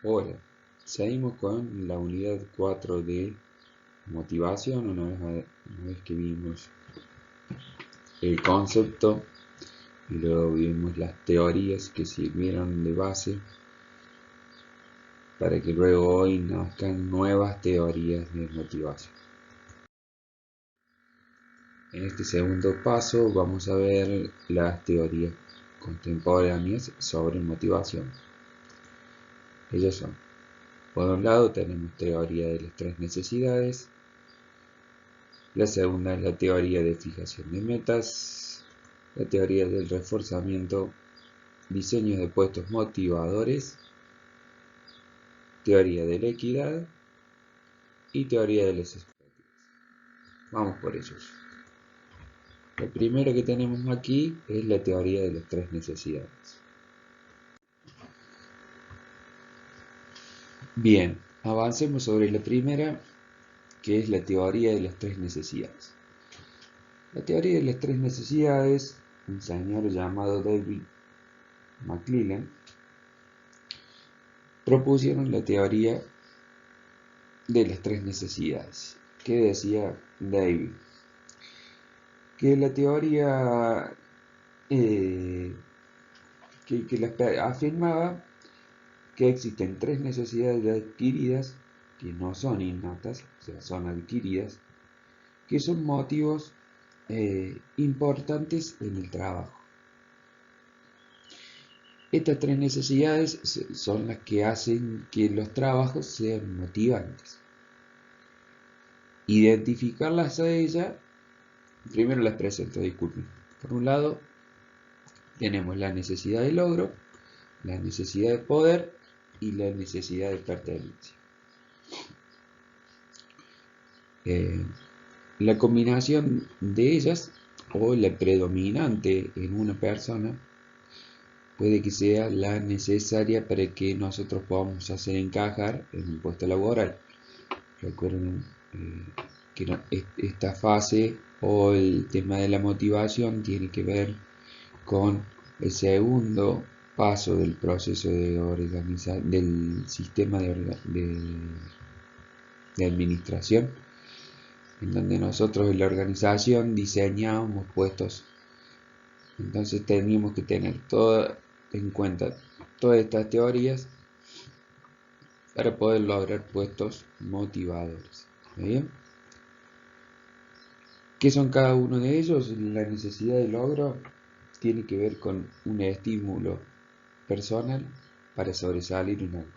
Ahora, seguimos con la unidad 4 de motivación, una vez que vimos el concepto y luego vimos las teorías que sirvieron de base para que luego hoy nazcan nuevas teorías de motivación. En este segundo paso vamos a ver las teorías contemporáneas sobre motivación. Ellas son, por un lado tenemos teoría de las tres necesidades, la segunda es la teoría de fijación de metas, la teoría del reforzamiento, diseño de puestos motivadores, teoría de la equidad y teoría de las expectativas. Vamos por ellos. Lo primero que tenemos aquí es la teoría de las tres necesidades. Bien, avancemos sobre la primera, que es la teoría de las tres necesidades. La teoría de las tres necesidades, un señor llamado David McClelland, propusieron la teoría de las tres necesidades. ¿Qué decía David? Que la teoría afirmaba que existen tres necesidades adquiridas que no son innatas, o sea, son adquiridas, que son motivos importantes en el trabajo. Estas tres necesidades son las que hacen que los trabajos sean motivantes. Identificarlas a ellas, primero las presento, disculpen. Por un lado, tenemos la necesidad de logro, la necesidad de poder y la necesidad de pertenencia. La combinación de ellas, o la predominante en una persona, puede que sea la necesaria para que nosotros podamos hacer encajar en un puesto laboral. Recuerden que esta fase o el tema de la motivación tiene que ver con el segundo paso del proceso del sistema de administración, en donde nosotros en la organización diseñamos puestos. Entonces tenemos que tener en cuenta todas estas teorías para poder lograr puestos motivadores. ¿Está bien? ¿Qué son cada uno de ellos? La necesidad de logro tiene que ver con un estímulo personal para sobresalir en algo.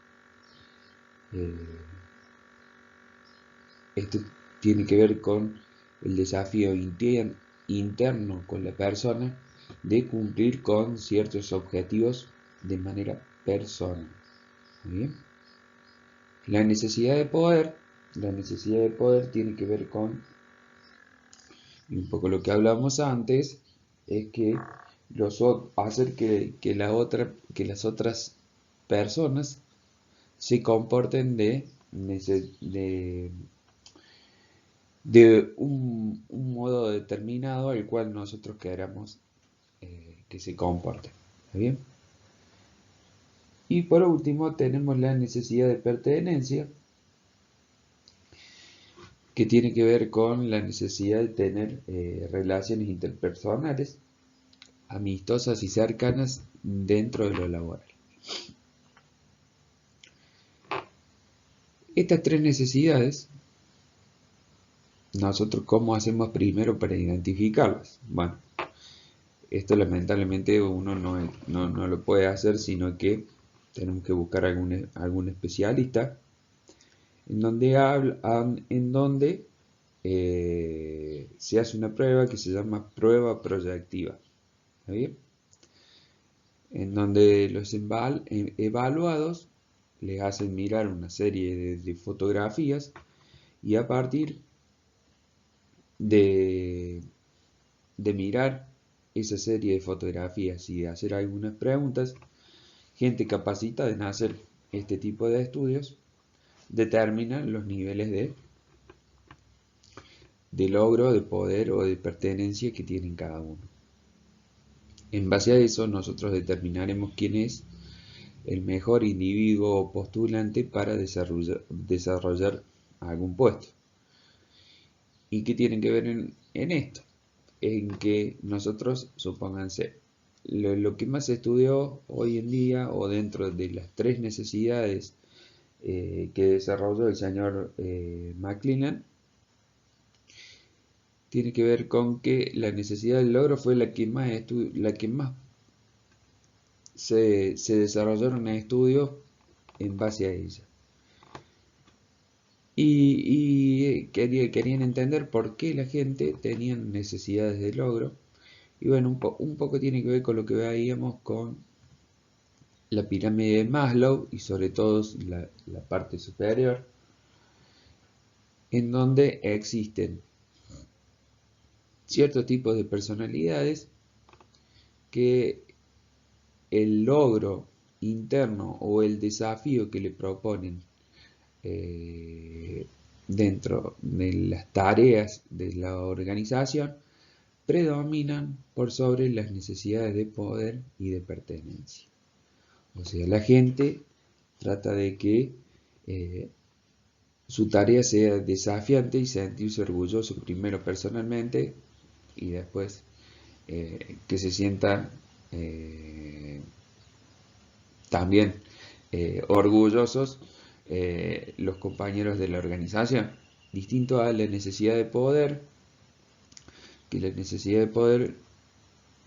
Esto tiene que ver con el desafío interno con la persona de cumplir con ciertos objetivos de manera personal. ¿Bien? La necesidad de poder tiene que ver con, y un poco lo que hablamos antes, es que hacer que las otras personas se comporten de un modo determinado al cual nosotros queramos que se comporten. ¿Está bien? Y por último tenemos la necesidad de pertenencia, que tiene que ver con la necesidad de tener relaciones interpersonales amistosas y cercanas dentro de lo laboral. Estas tres necesidades, nosotros ¿cómo hacemos primero para identificarlas? Bueno, esto lamentablemente uno no lo puede hacer, sino que tenemos que buscar algún especialista en donde se hace una prueba que se llama prueba proyectiva. ¿Está bien? En donde los evaluados les hacen mirar una serie de fotografías y a partir de mirar esa serie de fotografías y de hacer algunas preguntas, gente capacitada en hacer este tipo de estudios determina los niveles de logro, de poder o de pertenencia que tienen cada uno. En base a eso nosotros determinaremos quién es el mejor individuo o postulante para desarrollar algún puesto. ¿Y qué tienen que ver en esto? En que nosotros, supónganse, lo que más se estudió hoy en día o dentro de las tres necesidades que desarrolló el señor McClellan, tiene que ver con que la necesidad del logro fue la que más se desarrollaron estudios en base a ella. Y querían entender por qué la gente tenía necesidades de logro. Y bueno, un poco tiene que ver con lo que veíamos con la pirámide de Maslow y sobre todo la parte superior, en donde existen ciertos tipos de personalidades que el logro interno o el desafío que le proponen dentro de las tareas de la organización predominan por sobre las necesidades de poder y de pertenencia. O sea, la gente trata de que su tarea sea desafiante y sentirse orgulloso primero personalmente y después que se sientan también orgullosos los compañeros de la organización. Distinto a la necesidad de poder, que la necesidad de poder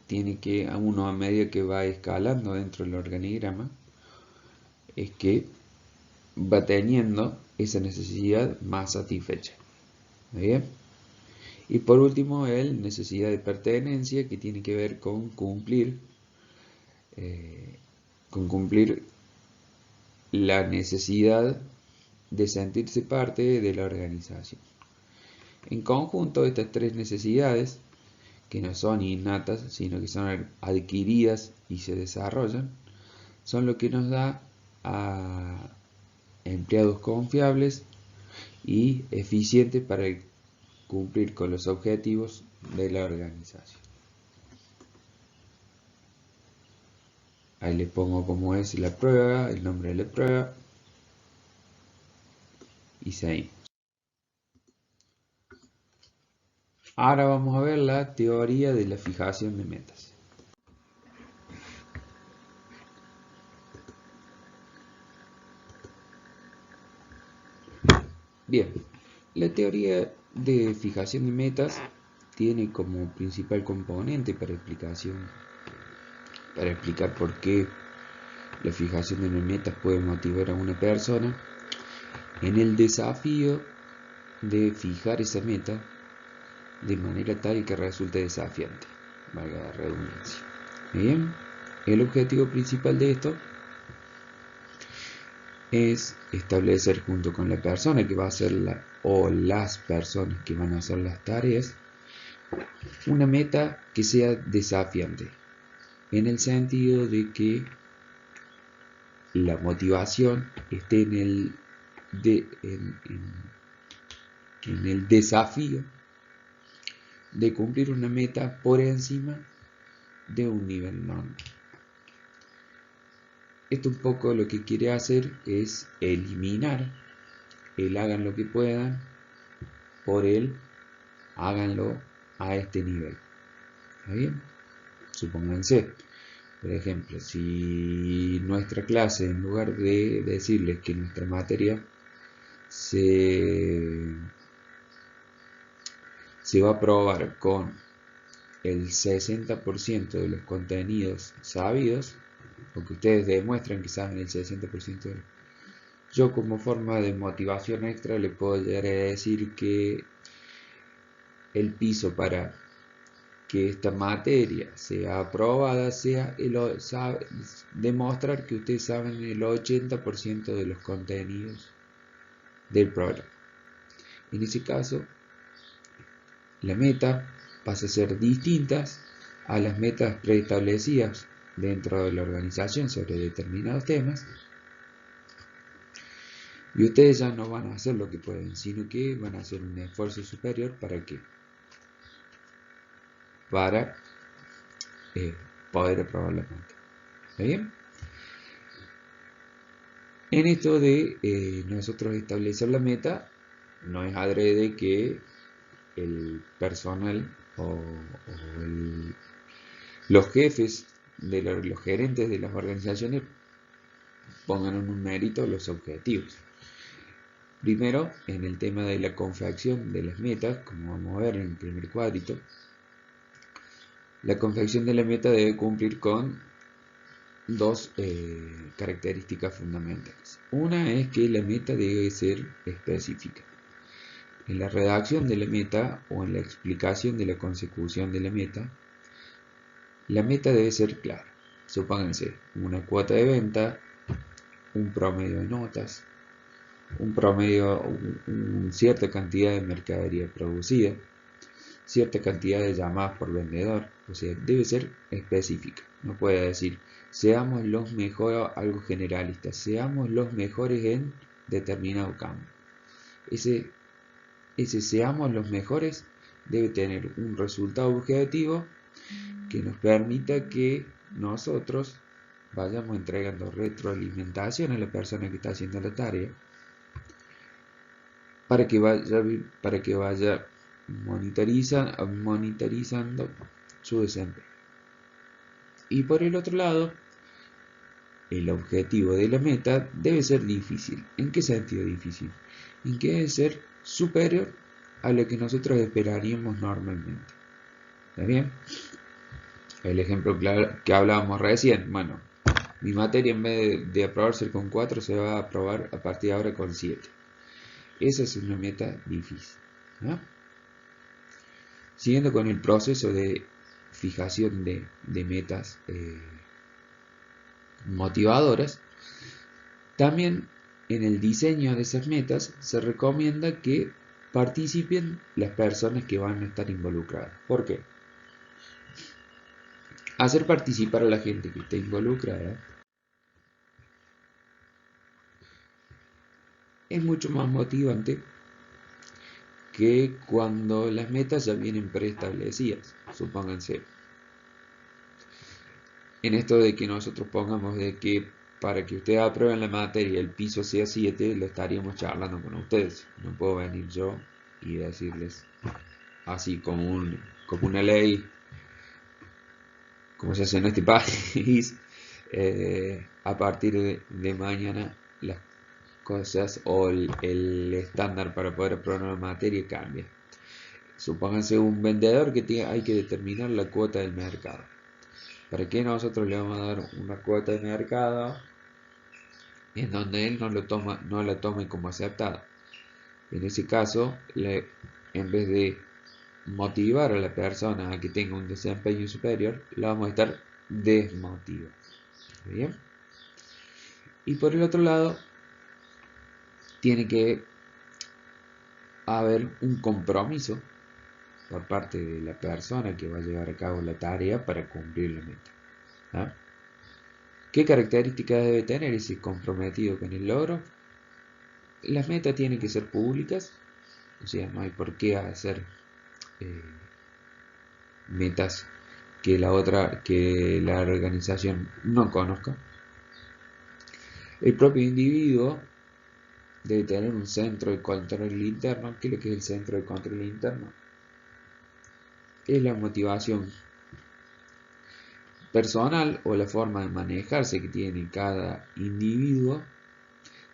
tiene que, a uno a medida que va escalando dentro del organigrama, es que va teniendo esa necesidad más satisfecha. ¿Bien? Y por último, el necesidad de pertenencia, que tiene que ver con cumplir la necesidad de sentirse parte de la organización. En conjunto, estas tres necesidades, que no son innatas, sino que son adquiridas y se desarrollan, son lo que nos da a empleados confiables y eficientes para cumplir con los objetivos de la organización. Ahí le pongo como es la prueba, el nombre de la prueba y seguimos. Ahora vamos a ver la teoría de la fijación de metas. Bien, la teoría de fijación de metas tiene como principal componente para explicar por qué la fijación de metas puede motivar a una persona en el desafío de fijar esa meta de manera tal que resulte desafiante, valga la redundancia. Bien, el objetivo principal de esto es establecer junto con la persona que va a hacer o las personas que van a hacer las tareas una meta que sea desafiante, en el sentido de que la motivación esté en el desafío de cumplir una meta por encima de un nivel normal. Esto un poco lo que quiere hacer es eliminar el hagan lo que puedan por el háganlo a este nivel. ¿Está bien? Supónganse, por ejemplo, si nuestra clase, en lugar de decirles que nuestra materia se va a probar con el 60% de los contenidos sabidos, porque ustedes demuestran que saben el 60% de yo como forma de motivación extra le puedo llegar a decir que el piso para que esta materia sea aprobada sea demostrar que ustedes saben el 80% de los contenidos del programa. En ese caso, la meta pasa a ser distintas a las metas preestablecidas dentro de la organización sobre determinados temas. Y ustedes ya no van a hacer lo que pueden, sino que van a hacer un esfuerzo superior para qué? Para poder aprobar la meta. ¿Está bien? En esto de nosotros establecer la meta, no es adrede que el personal o los jefes, los gerentes de las organizaciones pongan en un mérito los objetivos. Primero, en el tema de la confección de las metas, como vamos a ver en el primer cuadrito, la confección de la meta debe cumplir con dos características fundamentales. Una es que la meta debe ser específica. En la redacción de la meta o en la explicación de la consecución de la meta debe ser clara. Supónganse una cuota de venta, un promedio de notas, un promedio, cierta cantidad de mercadería producida, cierta cantidad de llamadas por vendedor. O sea, debe ser específica. No puede decir, seamos los mejores, algo generalista, seamos los mejores en determinado campo. Ese seamos los mejores debe tener un resultado objetivo que nos permita que nosotros vayamos entregando retroalimentación a la persona que está haciendo la tarea para que vaya monitorizando su desempeño. Y por el otro lado, el objetivo de la meta debe ser difícil. ¿En qué sentido difícil? En que debe ser superior a lo que nosotros esperaríamos normalmente. ¿Está bien? El ejemplo que hablábamos recién, bueno, mi materia en vez de aprobarse con 4 se va a aprobar a partir de ahora con 7. Esa es una meta difícil, ¿no? Siguiendo con el proceso de fijación de metas motivadoras, también en el diseño de esas metas se recomienda que participen las personas que van a estar involucradas. ¿Por qué? Hacer participar a la gente que esté involucrada es mucho más motivante que cuando las metas ya vienen preestablecidas. Supónganse, en esto de que nosotros pongamos de que para que ustedes aprueben la materia el piso sea 7, lo estaríamos charlando con ustedes. No puedo venir yo y decirles así como una ley, como se hace en este país, a partir de mañana las cosas o el estándar para poder aprobar una materia cambia. Supónganse un vendedor que hay que determinar la cuota del mercado. ¿Para qué nosotros le vamos a dar una cuota de mercado en donde él no la tome como aceptada? En ese caso, en vez de motivar a la persona a que tenga un desempeño superior, la vamos a estar desmotivando. ¿Bien? Y por el otro lado, tiene que haber un compromiso por parte de la persona que va a llevar a cabo la tarea para cumplir la meta. ¿Ah? ¿Qué características debe tener ese comprometido con el logro? Las metas tienen que ser públicas, o sea, no hay por qué hacer metas que la organización no conozca. El propio individuo debe tener un centro de control interno. ¿Qué es lo que es el centro de control interno? Es la motivación personal o la forma de manejarse que tiene cada individuo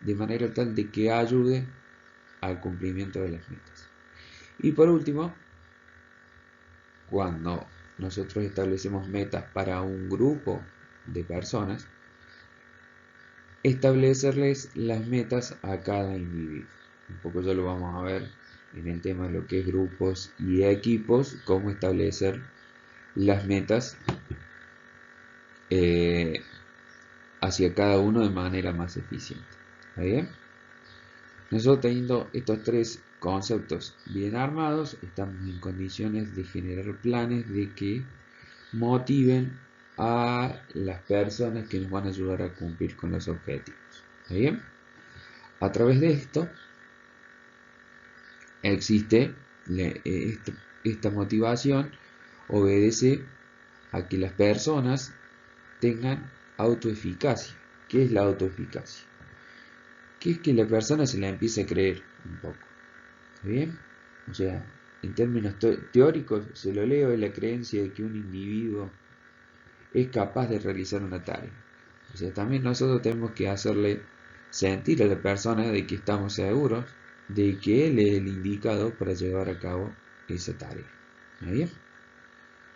de manera tal de que ayude al cumplimiento de las metas. Y por último, cuando nosotros establecemos metas para un grupo de personas, establecerles las metas a cada individuo. Un poco ya lo vamos a ver en el tema de lo que es grupos y equipos, cómo establecer las metas hacia cada uno de manera más eficiente. ¿Está bien? Nosotros teniendo estos tres conceptos bien armados, estamos en condiciones de generar planes de que motiven a las personas que nos van a ayudar a cumplir con los objetivos. ¿Está bien? A través de esto existe esta motivación, obedece a que las personas tengan autoeficacia. ¿Qué es la autoeficacia? que es que la persona se la empieza a creer un poco. ¿Está bien? O sea, en términos teóricos, se lo leo, es la creencia de que un individuo es capaz de realizar una tarea. O sea, también nosotros tenemos que hacerle sentir a la persona de que estamos seguros de que él es el indicado para llevar a cabo esa tarea. ¿Está bien?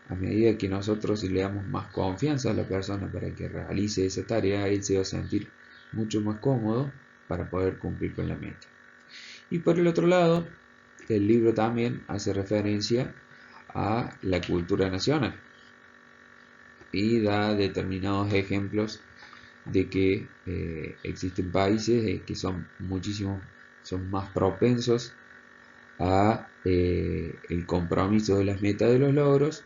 A medida que nosotros le damos más confianza a la persona para que realice esa tarea, él se va a sentir mucho más cómodo para poder cumplir con la meta. Y por el otro lado, el libro también hace referencia a la cultura nacional y da determinados ejemplos de que existen países que son son más propensos a el compromiso de las metas de los logros,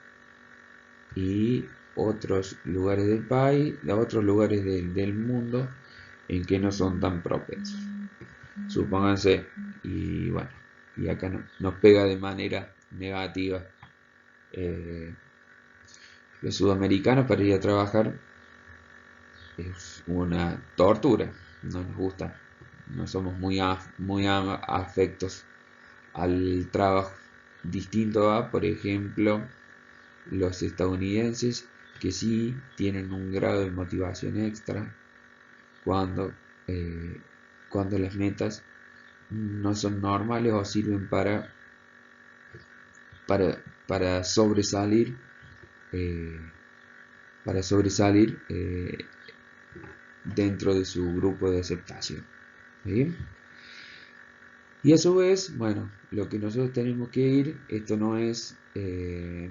y otros lugares del país, otros lugares del mundo en que no son tan propensos. Supónganse, y bueno, y acá nos pega de manera negativa. Los sudamericanos para ir a trabajar es una tortura, no nos gusta, no somos muy afectos al trabajo, distinto a, por ejemplo, los estadounidenses, que sí tienen un grado de motivación extra cuando, cuando las metas no son normales o sirven para sobresalir, eh, para sobresalir dentro de su grupo de aceptación. ¿Bien? Y a su vez, bueno, lo que nosotros tenemos que ir, esto no es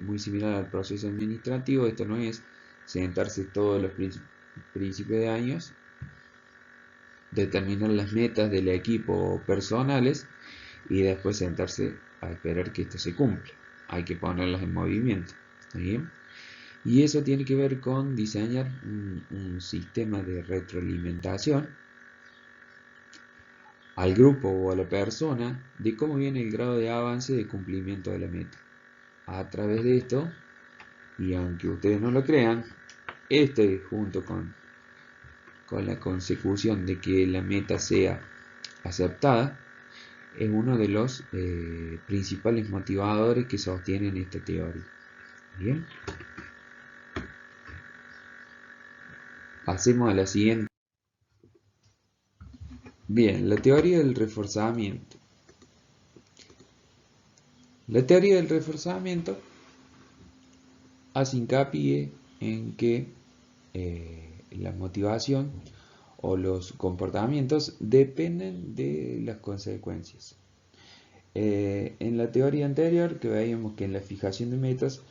muy similar al proceso administrativo, esto no es sentarse todos los principios de años, determinar las metas del equipo personales y después sentarse a esperar que esto se cumpla. Hay que ponerlas en movimiento. ¿Está bien? Y eso tiene que ver con diseñar un sistema de retroalimentación al grupo o a la persona de cómo viene el grado de avance de cumplimiento de la meta. A través de esto, y aunque ustedes no lo crean, junto con la consecución de que la meta sea aceptada, es uno de los principales motivadores que sostienen esta teoría. Bien, pasemos a la siguiente. Bien, la teoría del reforzamiento. La teoría del reforzamiento hace hincapié en que la motivación o los comportamientos dependen de las consecuencias. En la teoría anterior, que veíamos que en la fijación de metas,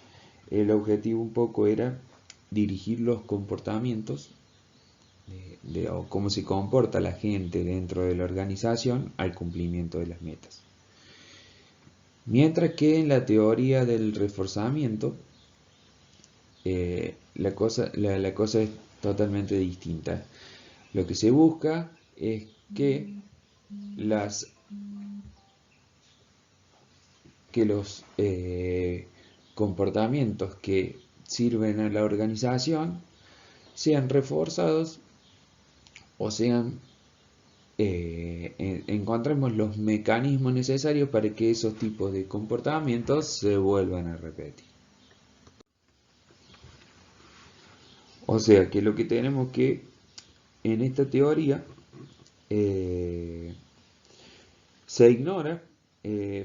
el objetivo un poco era dirigir los comportamientos o cómo se comporta la gente dentro de la organización al cumplimiento de las metas. Mientras que en la teoría del reforzamiento, la cosa es totalmente distinta. Lo que se busca es que los comportamientos que sirven a la organización sean reforzados o sean encontremos los mecanismos necesarios para que esos tipos de comportamientos se vuelvan a repetir. O sea que lo que tenemos que en esta teoría se ignora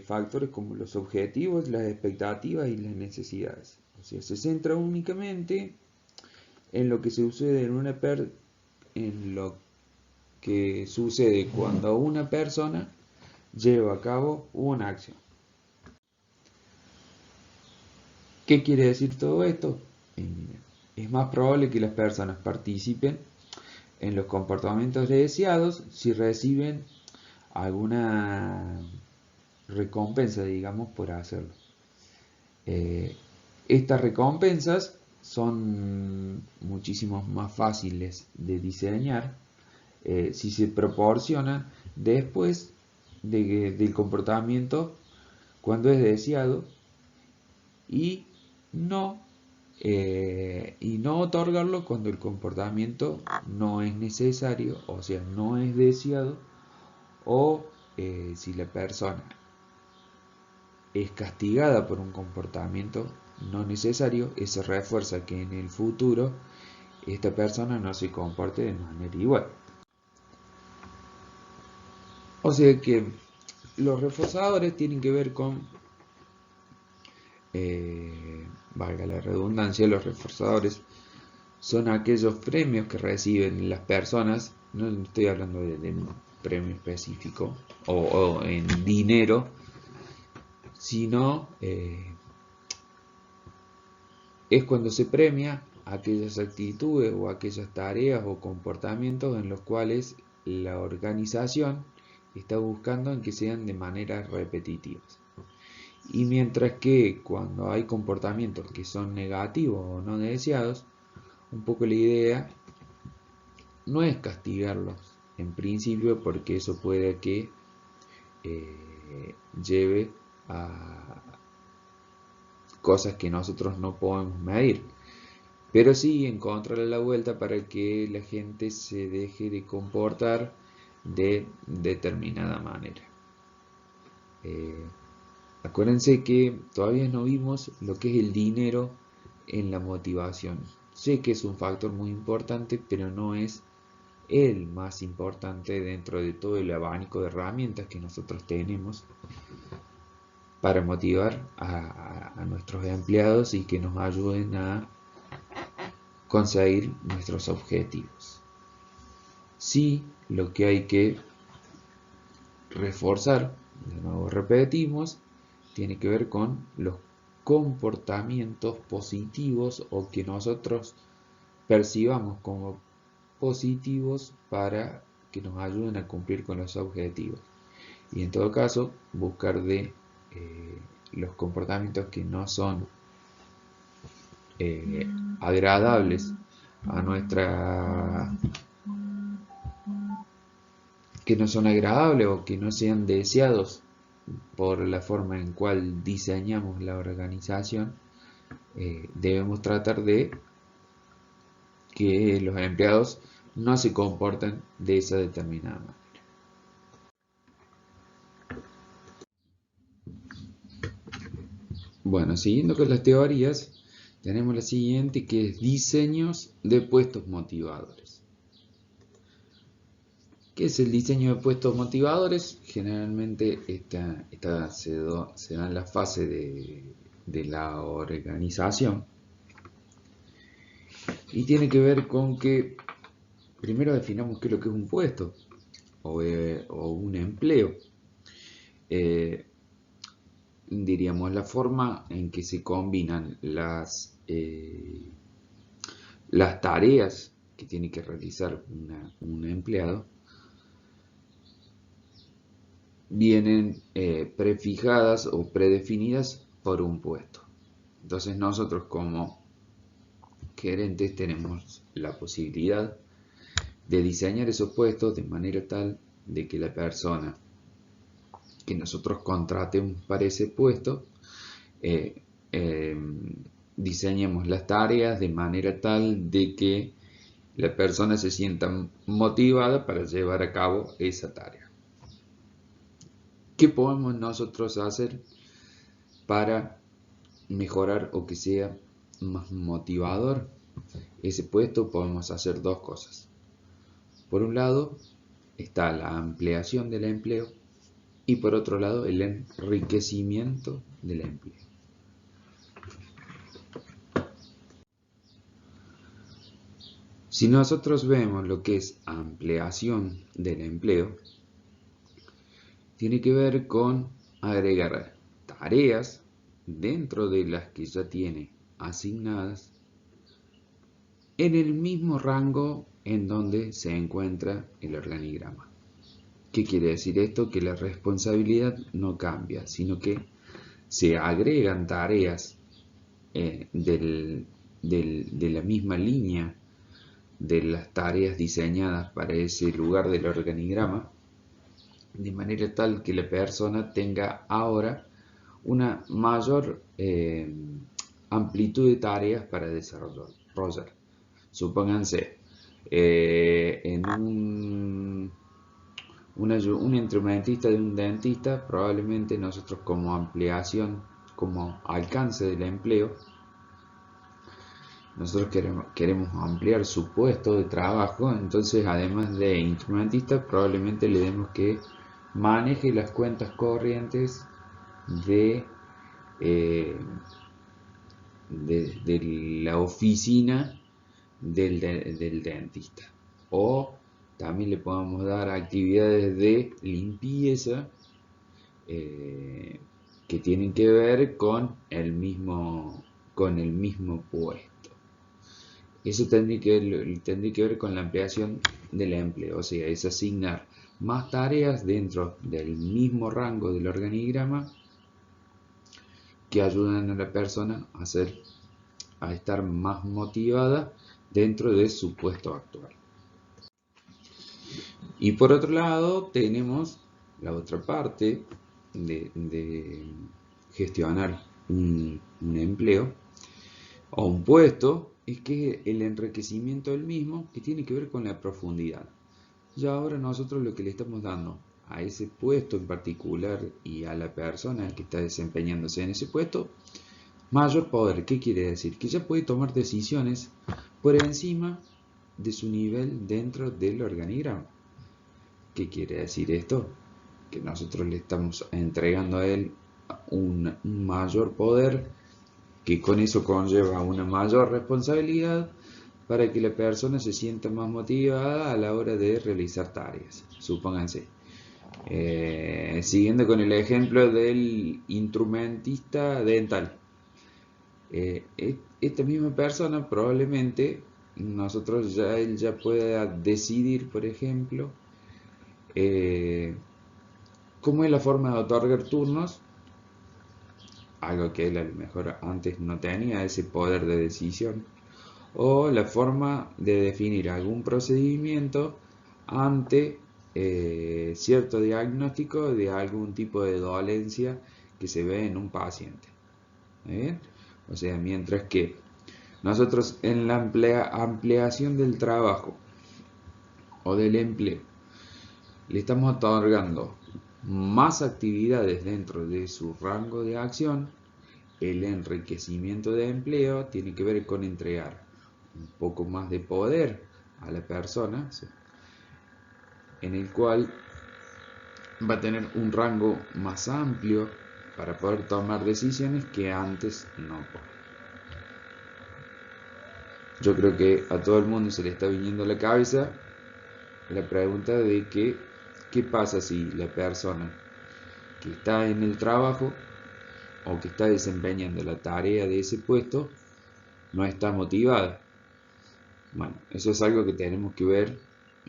factores como los objetivos, las expectativas y las necesidades. O sea, se centra únicamente en lo que sucede en lo que sucede cuando una persona lleva a cabo una acción. ¿Qué quiere decir todo esto? Es más probable que las personas participen en los comportamientos deseados si reciben alguna recompensa, digamos, por hacerlo. Estas recompensas son muchísimo más fáciles de diseñar si se proporciona después del comportamiento cuando es deseado y no otorgarlo cuando el comportamiento no es necesario, o sea, no es deseado o si la persona es castigada por un comportamiento no necesario, eso refuerza que en el futuro esta persona no se comporte de manera igual. O sea que los reforzadores tienen que ver con, valga la redundancia, los reforzadores son aquellos premios que reciben las personas, no estoy hablando de un premio específico o en dinero, sino es cuando se premia aquellas actitudes o aquellas tareas o comportamientos en los cuales la organización está buscando en que sean de manera repetitivas. Y mientras que cuando hay comportamientos que son negativos o no deseados, un poco la idea no es castigarlos en principio, porque eso puede que lleve a cosas que nosotros no podemos medir, pero sí encontrarle la vuelta para que la gente se deje de comportar de determinada manera. Acuérdense que todavía no vimos lo que es el dinero en la motivación. Sé que es un factor muy importante, pero no es el más importante dentro de todo el abanico de herramientas que nosotros tenemos para motivar a nuestros empleados y que nos ayuden a conseguir nuestros objetivos. Sí, lo que hay que reforzar, de nuevo repetimos, tiene que ver con los comportamientos positivos o que nosotros percibamos como positivos para que nos ayuden a cumplir con los objetivos. Y en todo caso, buscar de los comportamientos que no son agradables a nuestra, que no son agradables o que no sean deseados por la forma en cual diseñamos la organización, debemos tratar de que los empleados no se comporten de esa determinada manera. Bueno, siguiendo con las teorías, tenemos la siguiente, que es diseños de puestos motivadores. ¿Qué es el diseño de puestos motivadores? Generalmente se da en la fase de la organización y tiene que ver con que primero definamos qué es lo que es un puesto o un empleo. Diríamos la forma en que se combinan las tareas que tiene que realizar un empleado vienen prefijadas o predefinidas por un puesto. Entonces nosotros como gerentes tenemos la posibilidad de diseñar esos puestos de manera tal de que la persona que nosotros contratemos para ese puesto diseñemos las tareas de manera tal de que la persona se sienta motivada para llevar a cabo esa tarea. ¿Qué podemos nosotros hacer para mejorar o que sea más motivador ese puesto? Podemos hacer dos cosas. Por un lado está la ampliación del empleo y por otro lado el enriquecimiento del empleo. Si nosotros vemos lo que es ampliación del empleo, tiene que ver con agregar tareas dentro de las que ya tiene asignadas en el mismo rango en donde se encuentra el organigrama. ¿Qué quiere decir esto? Que la responsabilidad no cambia, sino que se agregan tareas de la misma línea de las tareas diseñadas para ese lugar del organigrama, de manera tal que la persona tenga ahora una mayor amplitud de tareas para desarrollar. Supónganse, en un instrumentista de un dentista, probablemente nosotros como ampliación, como alcance del empleo, nosotros queremos ampliar su puesto de trabajo, entonces además de instrumentista, probablemente le demos que maneje las cuentas corrientes de, eh, de la oficina del dentista. O también le podemos dar actividades de limpieza que tienen que ver con el mismo puesto. Eso tendría que ver con la ampliación del empleo, o sea, es asignar más tareas dentro del mismo rango del organigrama que ayudan a la persona a estar más motivada dentro de su puesto actual. Y por otro lado, tenemos la otra parte de gestionar un empleo o un puesto, es que el enriquecimiento del mismo, que tiene que ver con la profundidad. Ya ahora nosotros lo que le estamos dando a ese puesto en particular y a la persona que está desempeñándose en ese puesto, mayor poder. ¿Qué quiere decir? Que ya puede tomar decisiones por encima de su nivel dentro del organigrama. ¿Qué quiere decir esto? Que nosotros le estamos entregando a él un mayor poder, que con eso conlleva una mayor responsabilidad para que la persona se sienta más motivada a la hora de realizar tareas. Supónganse, siguiendo con el ejemplo del instrumentista dental, esta misma persona probablemente él ya pueda decidir, por ejemplo, cómo es la forma de otorgar turnos, algo que él a lo mejor antes no tenía ese poder de decisión, o la forma de definir algún procedimiento ante cierto diagnóstico de algún tipo de dolencia que se ve en un paciente. ¿Bien? O sea, mientras que nosotros en la ampliación del trabajo o del empleo le estamos otorgando más actividades dentro de su rango de acción, el enriquecimiento de empleo tiene que ver con entregar un poco más de poder a la persona, en el cual va a tener un rango más amplio para poder tomar decisiones que antes no podía. Yo creo que a todo el mundo se le está viniendo a la cabeza la pregunta de qué pasa si la persona que está en el trabajo o que está desempeñando la tarea de ese puesto no está motivada. Bueno, eso es algo que tenemos que ver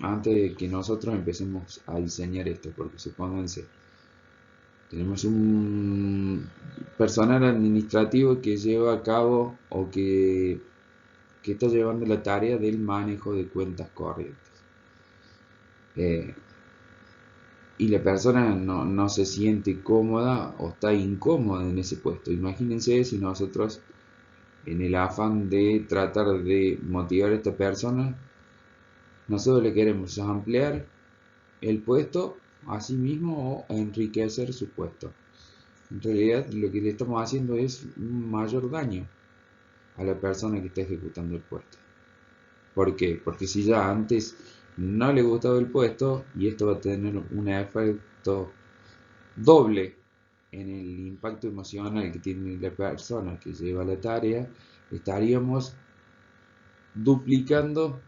antes de que nosotros empecemos a diseñar esto, porque supónganse, tenemos un personal administrativo que lleva a cabo o que está llevando la tarea del manejo de cuentas corrientes. Y la persona no se siente cómoda o está incómoda en ese puesto. Imagínense si nosotros, en el afán de tratar de motivar a esta persona, nosotros le queremos ampliar el puesto a sí mismo o enriquecer su puesto. En realidad lo que le estamos haciendo es un mayor daño a la persona que está ejecutando el puesto. ¿Por qué? Porque si ya antes no le gustaba el puesto, y esto va a tener un efecto doble en el impacto emocional que tiene la persona que lleva la tarea, estaríamos duplicando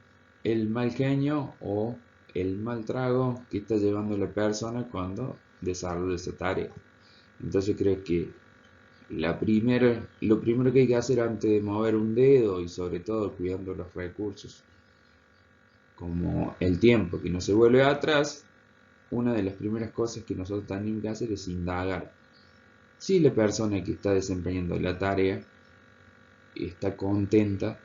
el mal genio o el mal trago que está llevando la persona cuando desarrolla esa tarea. Entonces creo que lo primero que hay que hacer antes de mover un dedo, y sobre todo cuidando los recursos como el tiempo que no se vuelve atrás, una de las primeras cosas que nosotros tenemos que hacer es indagar si la persona que está desempeñando la tarea está contenta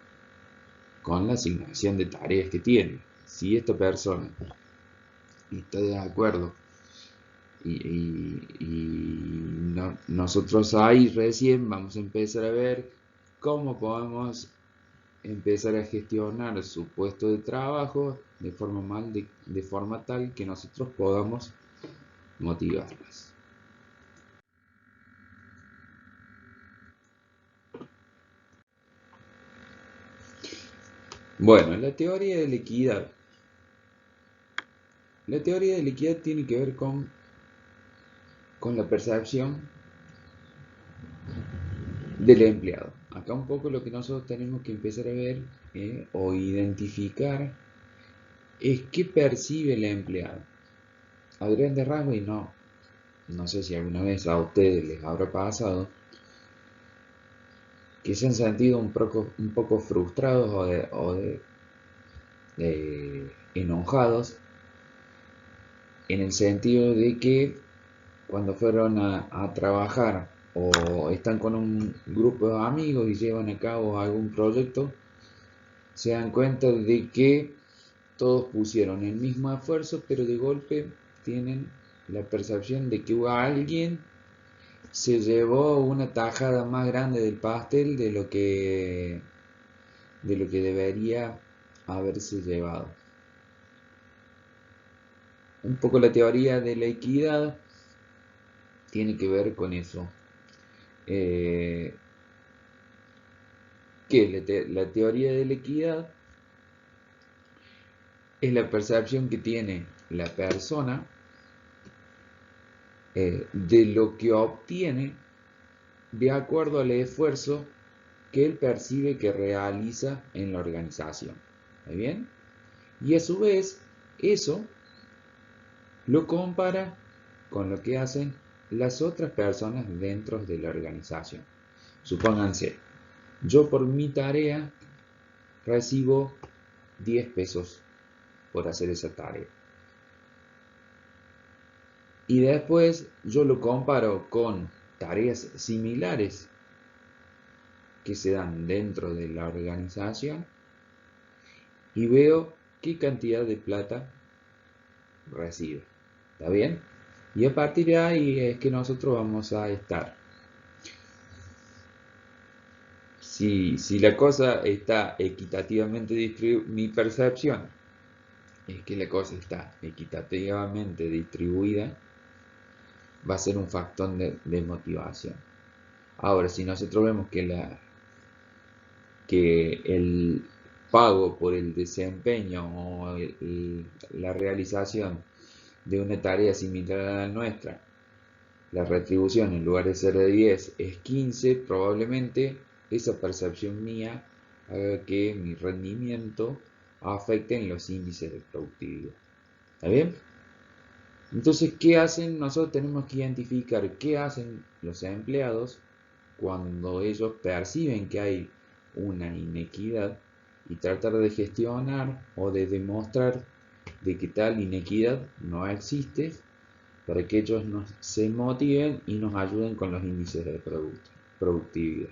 con la asignación de tareas que tiene. Si esta persona está de acuerdo nosotros ahí recién vamos a empezar a ver cómo podemos empezar a gestionar su puesto de trabajo de forma tal que nosotros podamos motivarlas. Bueno, la teoría de la equidad. La teoría de la equidad tiene que ver con la percepción del empleado. Acá un poco lo que nosotros tenemos que empezar a ver o identificar es qué percibe el empleado. A grandes rasgos, y no sé si alguna vez a ustedes les habrá pasado, que se han sentido un poco frustrados de enojados, en el sentido de que cuando fueron a trabajar o están con un grupo de amigos y llevan a cabo algún proyecto, se dan cuenta de que todos pusieron el mismo esfuerzo, pero de golpe tienen la percepción de que alguien se llevó una tajada más grande del pastel de lo que debería haberse llevado. Un poco la teoría de la equidad tiene que ver con eso. ¿Qué es la teoría de la equidad? Es la percepción que tiene la persona de lo que obtiene de acuerdo al esfuerzo que él percibe que realiza en la organización. ¿Está bien? Y a su vez, eso lo compara con lo que hacen las otras personas dentro de la organización. Supónganse, yo por mi tarea recibo 10 pesos por hacer esa tarea. Y después yo lo comparo con tareas similares que se dan dentro de la organización y veo qué cantidad de plata recibe. ¿Está bien? Y a partir de ahí es que nosotros vamos a estar. Si la cosa está equitativamente distribuida, mi percepción es que la cosa está equitativamente distribuida, va a ser un factor de motivación. Ahora, si nosotros vemos que el pago por el desempeño o la realización de una tarea similar a la nuestra, la retribución en lugar de ser de 10 es 15, probablemente esa percepción mía haga que mi rendimiento afecte en los índices de productividad. ¿Está bien? Entonces, ¿qué hacen? Nosotros tenemos que identificar qué hacen los empleados cuando ellos perciben que hay una inequidad y tratar de gestionar o de demostrar de que tal inequidad no existe para que ellos se motiven y nos ayuden con los índices de productividad.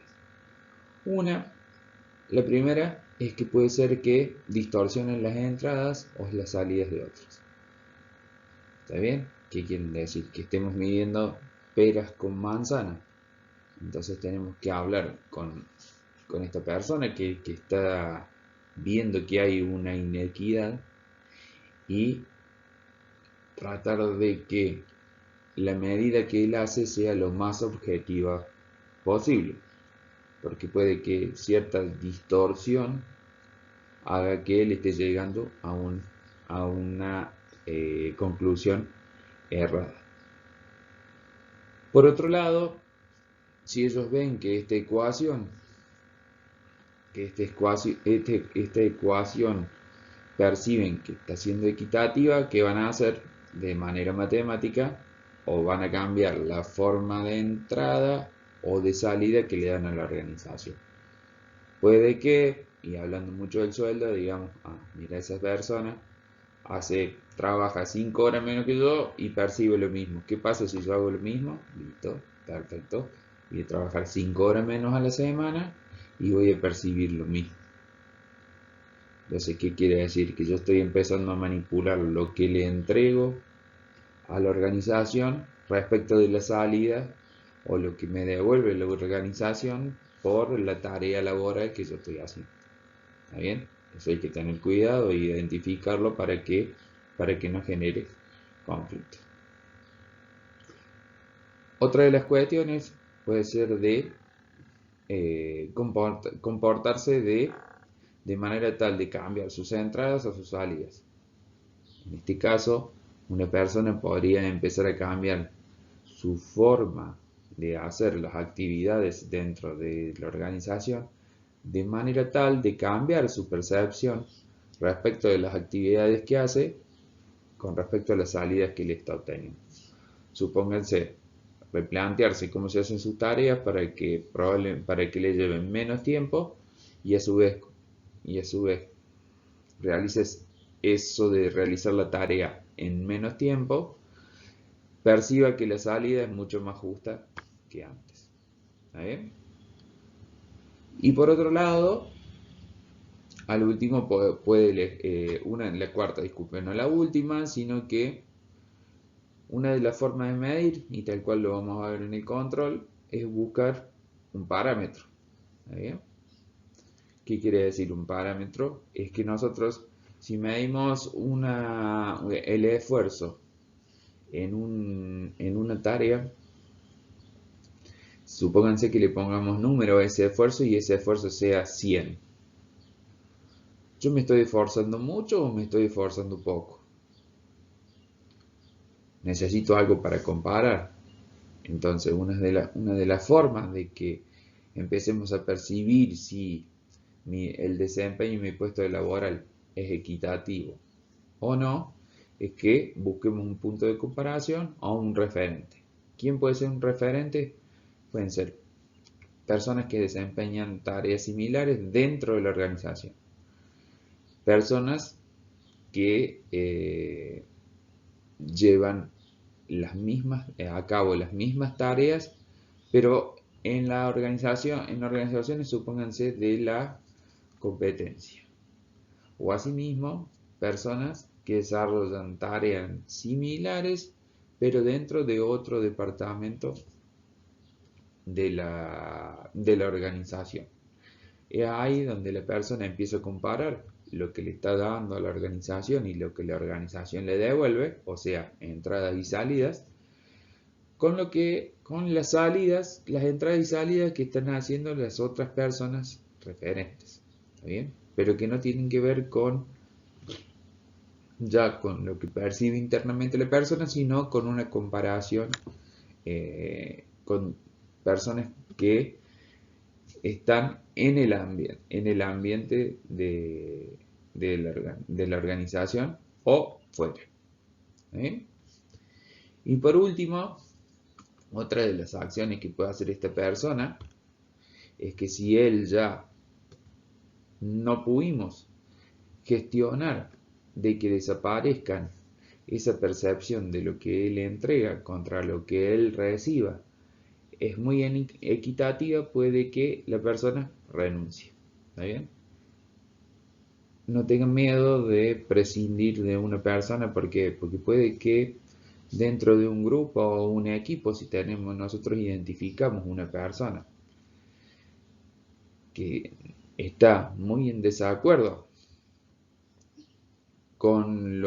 La primera es que puede ser que distorsionen las entradas o las salidas de otros. ¿Está bien? ¿Qué quieren decir? Que estemos midiendo peras con manzana. Entonces tenemos que hablar con esta persona que está viendo que hay una inequidad y tratar de que la medida que él hace sea lo más objetiva posible, porque puede que cierta distorsión haga que él esté llegando a una conclusión errada. Por otro lado, si ellos ven que esta ecuación perciben que está siendo equitativa, ¿qué van a hacer? De manera matemática, o van a cambiar la forma de entrada o de salida que le dan a la organización. Puede que, y hablando mucho del sueldo, digamos, mira, esa persona trabaja 5 horas menos que yo y percibe lo mismo. ¿Qué pasa si yo hago lo mismo? Listo, perfecto. Voy a trabajar 5 horas menos a la semana y voy a percibir lo mismo. Entonces, ¿qué quiere decir? Que yo estoy empezando a manipular lo que le entrego a la organización respecto de la salida o lo que me devuelve la organización por la tarea laboral que yo estoy haciendo. ¿Está bien? Eso hay que tener cuidado e identificarlo para que no genere conflicto. Otra de las cuestiones puede ser de comportarse de manera tal de cambiar sus entradas o sus salidas. En este caso, una persona podría empezar a cambiar su forma de hacer las actividades dentro de la organización de manera tal de cambiar su percepción respecto de las actividades que hace con respecto a las salidas que le está obteniendo. Supónganse, replantearse cómo se hacen sus tareas para que le lleven menos tiempo y a su vez realices eso de realizar la tarea en menos tiempo, perciba que la salida es mucho más justa que antes. ¿Está bien? Y por otro lado, al último la cuarta, disculpen, no la última, sino que una de las formas de medir, y tal cual lo vamos a ver en el control, es buscar un parámetro. ¿Está bien? ¿Qué quiere decir un parámetro? Es que nosotros, si medimos el esfuerzo en una tarea, supónganse que le pongamos número a ese esfuerzo y ese esfuerzo sea 100. ¿Yo me estoy esforzando mucho o me estoy esforzando poco? Necesito algo para comparar. Entonces, una de las formas de que empecemos a percibir si el desempeño en mi puesto laboral es equitativo o no, es que busquemos un punto de comparación o un referente. ¿Quién puede ser un referente? Pueden ser personas que desempeñan tareas similares dentro de la organización. Personas que llevan a cabo las mismas tareas, pero en organizaciones supónganse de la competencia. O asimismo, personas que desarrollan tareas similares, pero dentro de otro departamento de la organización. Es ahí donde la persona empieza a comparar lo que le está dando a la organización y lo que la organización le devuelve, o sea, entradas y salidas, con las salidas, las entradas y salidas que están haciendo las otras personas referentes. ¿Está bien? Pero que no tienen que ver con lo que percibe internamente la persona, sino con una comparación con personas que están en el ambiente de la organización o fuera. ¿Eh? Y por último, otra de las acciones que puede hacer esta persona es que si él ya no pudimos gestionar de que desaparezcan esa percepción de lo que él entrega contra lo que él reciba es muy equitativa, puede que la persona renuncie. ¿Está bien? No tengan miedo de prescindir de una persona, porque puede que dentro de un grupo o un equipo, si nosotros identificamos una persona que está muy en desacuerdo con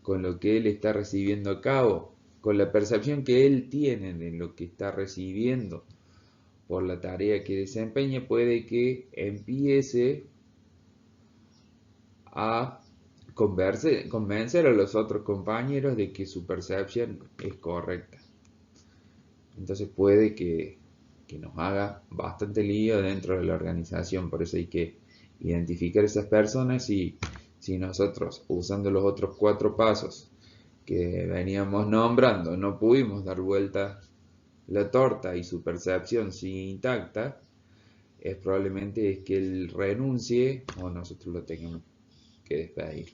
con lo que él está recibiendo a cabo, con la percepción que él tiene de lo que está recibiendo por la tarea que desempeña, puede que empiece a convencer a los otros compañeros de que su percepción es correcta. Entonces puede que nos haga bastante lío dentro de la organización. Por eso hay que identificar esas personas, y si nosotros, usando los otros 4 pasos que veníamos nombrando, no pudimos dar vuelta la torta y su percepción sigue intacta, es probablemente que él renuncie o nosotros lo tengamos que despedir.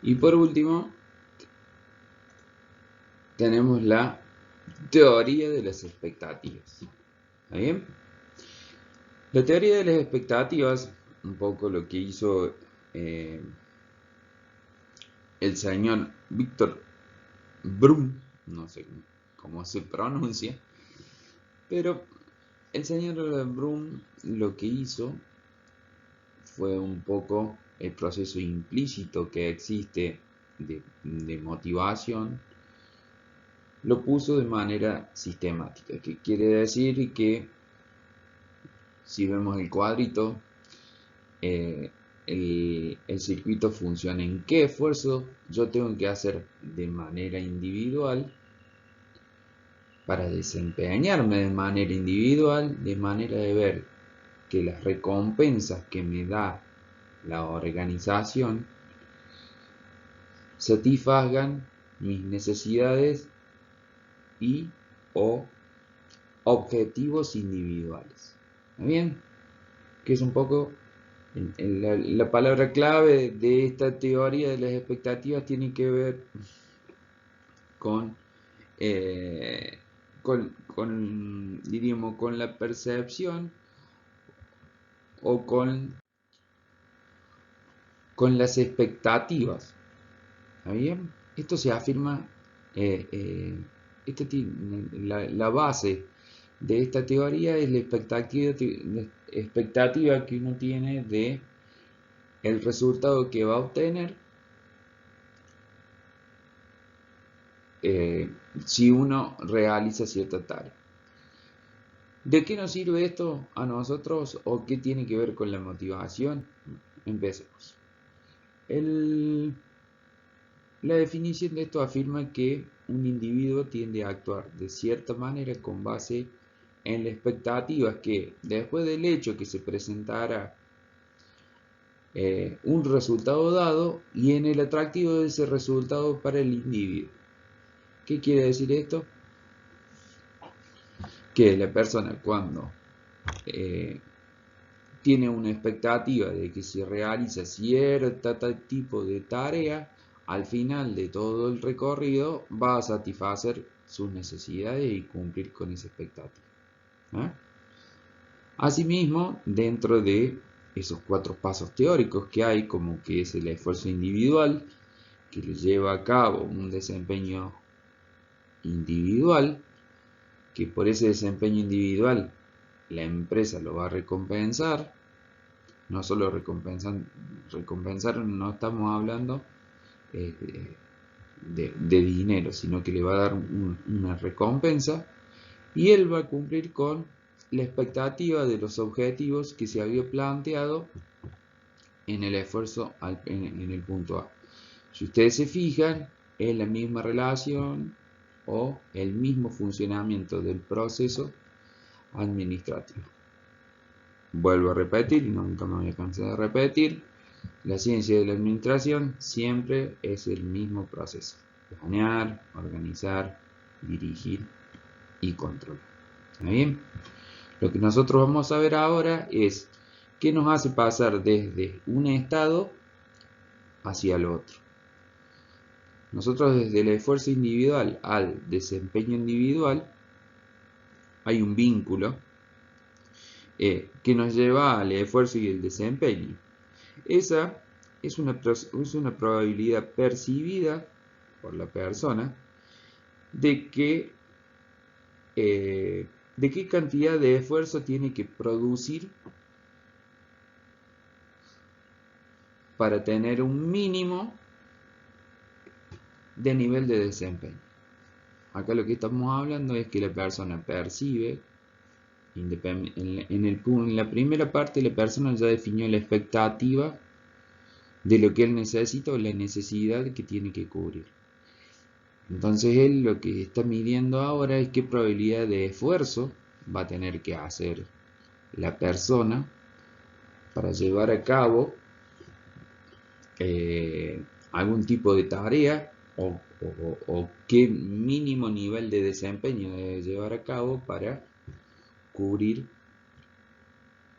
Y por último, tenemos la teoría de las expectativas. ¿Está bien? La teoría de las expectativas, un poco lo que hizo el señor Víctor Brum, no sé cómo se pronuncia, pero el señor Brum lo que hizo fue un poco el proceso implícito que existe de motivación, lo puso de manera sistemática, que quiere decir que si vemos el cuadrito, el circuito funciona en qué esfuerzo yo tengo que hacer de manera individual para desempeñarme de manera individual, de manera de ver que las recompensas que me da la organización satisfagan mis necesidades y o objetivos individuales. ¿Está bien? Que es un poco la palabra clave de esta teoría de las expectativas tiene que ver con, diríamos, con la percepción o con las expectativas. ¿Está bien? Esto se afirma, la base de esta teoría es la expectativa que uno tiene de el resultado que va a obtener si uno realiza cierta tarea. ¿De qué nos sirve esto a nosotros o qué tiene que ver con la motivación? Empecemos. La definición de esto afirma que un individuo tiende a actuar de cierta manera con base en la expectativa que después del hecho que se presentará un resultado dado y en el atractivo de ese resultado para el individuo. ¿Qué quiere decir esto? Que la persona cuando tiene una expectativa de que si realiza cierto tipo de tarea, al final de todo el recorrido va a satisfacer sus necesidades y cumplir con esa expectativa. Asimismo, dentro de esos 4 pasos teóricos que hay, como que es el esfuerzo individual, que le lleva a cabo un desempeño individual, que por ese desempeño individual la empresa lo va a recompensar. No solo recompensar, no estamos hablando de dinero, sino que le va a dar una recompensa y él va a cumplir con la expectativa de los objetivos que se había planteado en el esfuerzo en el punto A. Si ustedes se fijan, es la misma relación o el mismo funcionamiento del proceso administrativo. Vuelvo a repetir, nunca me voy a cansar de repetir, la ciencia de la administración siempre es el mismo proceso: planear, organizar, dirigir y controlar. ¿Está bien? Lo que nosotros vamos a ver ahora es qué nos hace pasar desde un estado hacia el otro. Nosotros desde el esfuerzo individual al desempeño individual hay un vínculo que nos lleva al esfuerzo y el desempeño. Esa es una probabilidad percibida por la persona de qué cantidad de esfuerzo tiene que producir para tener un mínimo de nivel de desempeño. Acá lo que estamos hablando es que la persona percibe, en la primera parte la persona ya definió la expectativa de lo que él necesita o la necesidad que tiene que cubrir. Entonces él lo que está midiendo ahora es qué probabilidad de esfuerzo va a tener que hacer la persona para llevar a cabo algún tipo de tarea o qué mínimo nivel de desempeño debe llevar a cabo para cubrir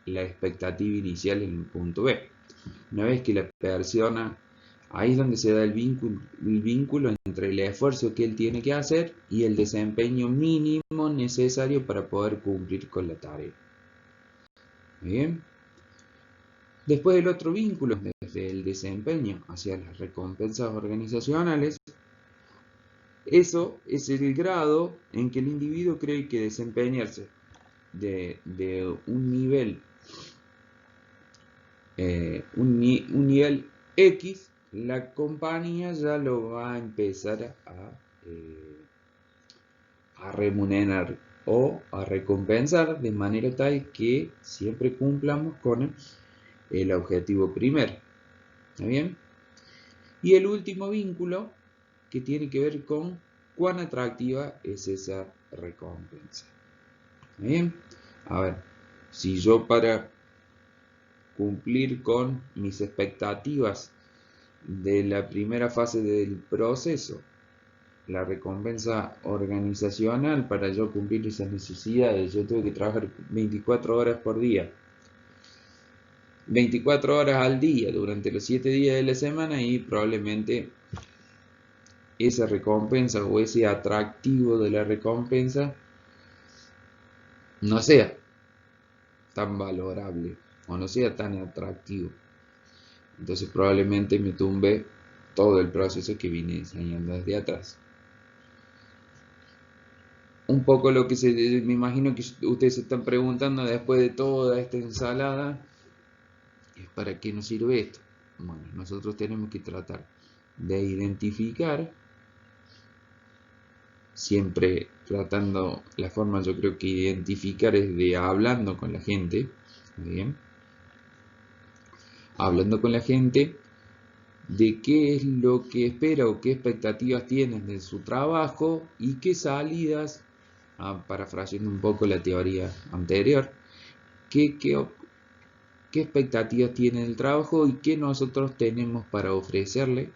la expectativa inicial en el punto B. Una vez que la persona, ahí es donde se da el vínculo entre el esfuerzo que él tiene que hacer y el desempeño mínimo necesario para poder cumplir con la tarea. Bien. Después el otro vínculo, desde el desempeño hacia las recompensas organizacionales, Eso es el grado en que el individuo cree que desempeñarse de un nivel, un nivel X, la compañía ya lo va a empezar a remunerar o a recompensar de manera tal que siempre cumplamos con el objetivo primero. ¿Está bien? Y el último vínculo que tiene que ver con cuán atractiva es esa recompensa. ¿Está bien? A ver, si yo para cumplir con mis expectativas de la primera fase del proceso, la recompensa organizacional para yo cumplir esas necesidades, yo tengo que trabajar 24 horas por día, 24 horas al día durante los 7 días de la semana, y probablemente esa recompensa o ese atractivo de la recompensa no sea tan valorable o no sea tan atractivo. Entonces probablemente me tumbe todo el proceso que vine diseñando desde atrás. Un poco lo que me imagino que ustedes se están preguntando después de toda esta ensalada es: ¿para qué nos sirve esto? Bueno, nosotros tenemos que tratar de identificar, siempre tratando, la forma yo creo que identificar es de hablando con la gente, ¿bien? Hablando con la gente de qué es lo que espera o qué expectativas tienen de su trabajo y qué salidas, parafraseando un poco la teoría anterior, qué expectativas tiene el trabajo y qué nosotros tenemos para ofrecerle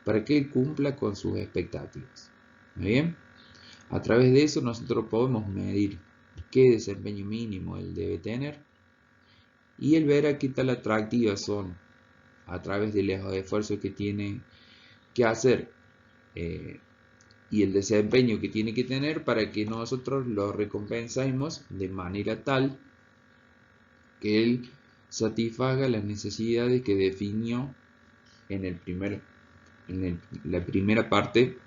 para que él cumpla con sus expectativas. ¿Muy bien? A través de eso nosotros podemos medir qué desempeño mínimo él debe tener y el ver a qué tal atractivas son a través de los esfuerzos que tiene que hacer y el desempeño que tiene que tener para que nosotros lo recompensemos de manera tal que él satisfaga las necesidades que definió en la primera parte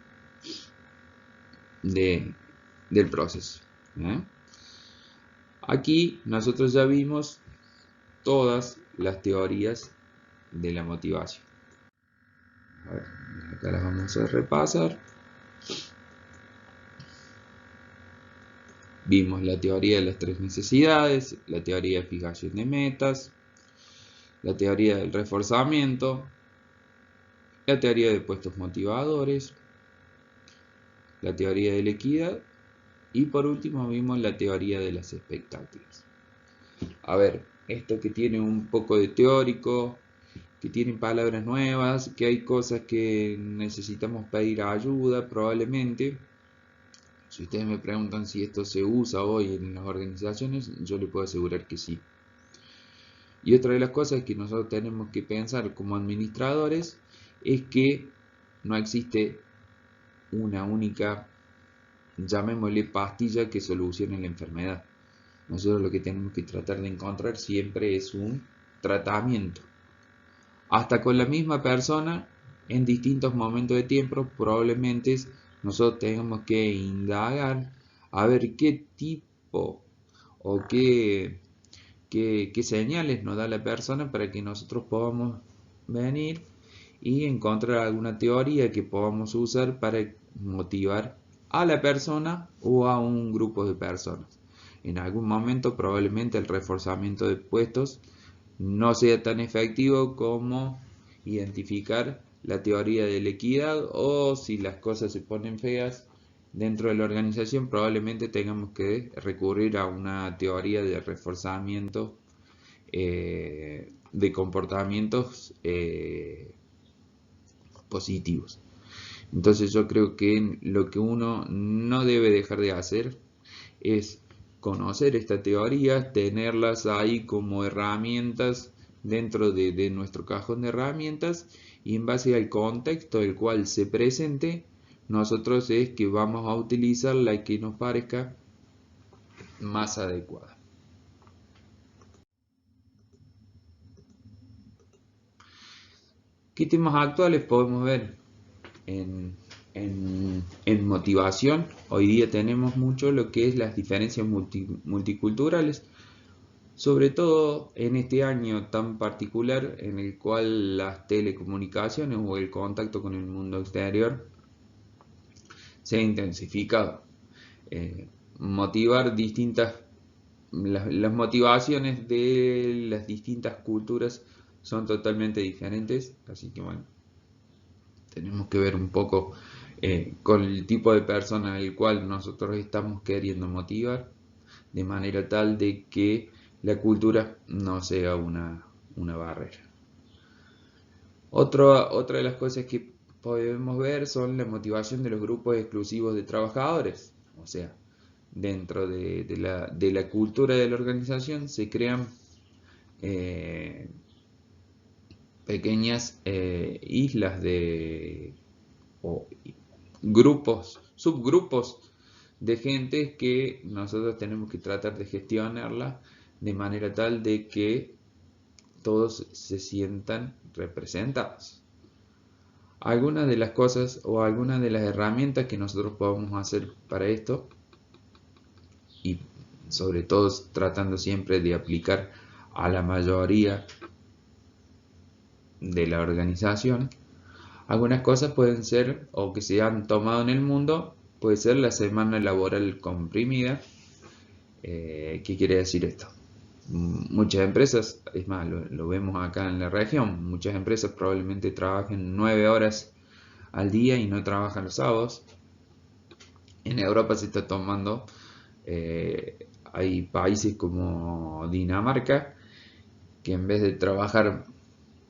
del proceso. ¿eh? Aquí nosotros ya vimos todas las teorías de la motivación. A ver, acá las vamos a repasar. Vimos la teoría de las tres necesidades, la teoría de fijación de metas, la teoría del reforzamiento, la teoría de puestos motivadores, la teoría de la equidad y por último vimos la teoría de las expectativas. A ver, esto que tiene un poco de teórico, que tienen palabras nuevas, que hay cosas que necesitamos pedir ayuda probablemente. Si ustedes me preguntan si esto se usa hoy en las organizaciones, yo les puedo asegurar que sí. Y otra de las cosas que nosotros tenemos que pensar como administradores es que no existe una única, llamémosle, pastilla que solucione la enfermedad. Nosotros lo que tenemos que tratar de encontrar siempre es un tratamiento. Hasta con la misma persona, en distintos momentos de tiempo, probablemente nosotros tengamos que indagar a ver qué tipo o qué señales nos da la persona para que nosotros podamos venir y encontrar alguna teoría que podamos usar para motivar a la persona o a un grupo de personas. En algún momento probablemente el reforzamiento de puestos no sea tan efectivo como identificar la teoría de la equidad, o si las cosas se ponen feas dentro de la organización probablemente tengamos que recurrir a una teoría de reforzamiento de comportamientos positivos. Entonces yo creo que lo que uno no debe dejar de hacer es conocer esta teoría, tenerlas ahí como herramientas dentro de nuestro cajón de herramientas, y en base al contexto del cual se presente, nosotros es que vamos a utilizar la que nos parezca más adecuada. ¿Qué temas actuales podemos ver en en motivación, hoy día tenemos mucho lo que es las diferencias multiculturales, sobre todo en este año tan particular en el cual las telecomunicaciones o el contacto con el mundo exterior se ha intensificado. Motivar las motivaciones de las distintas culturas son totalmente diferentes, así que bueno, tenemos que ver un poco con el tipo de persona al cual nosotros estamos queriendo motivar, de manera tal de que la cultura no sea una barrera. Otra de las cosas que podemos ver son la motivación de los grupos exclusivos de trabajadores, o sea, dentro de la cultura de la organización se crean pequeñas islas o subgrupos de gente que nosotros tenemos que tratar de gestionarla de manera tal de que todos se sientan representados. Algunas de las cosas o algunas de las herramientas que nosotros podemos hacer para esto, y sobre todo tratando siempre de aplicar a la mayoría de la organización, algunas cosas pueden ser, o que se han tomado en el mundo, puede ser la semana laboral comprimida. ¿Qué quiere decir esto? Muchas empresas, es más, lo vemos acá en la región, muchas empresas probablemente trabajen 9 horas al día y no trabajan los sábados. En Europa se está tomando, hay países como Dinamarca que en vez de trabajar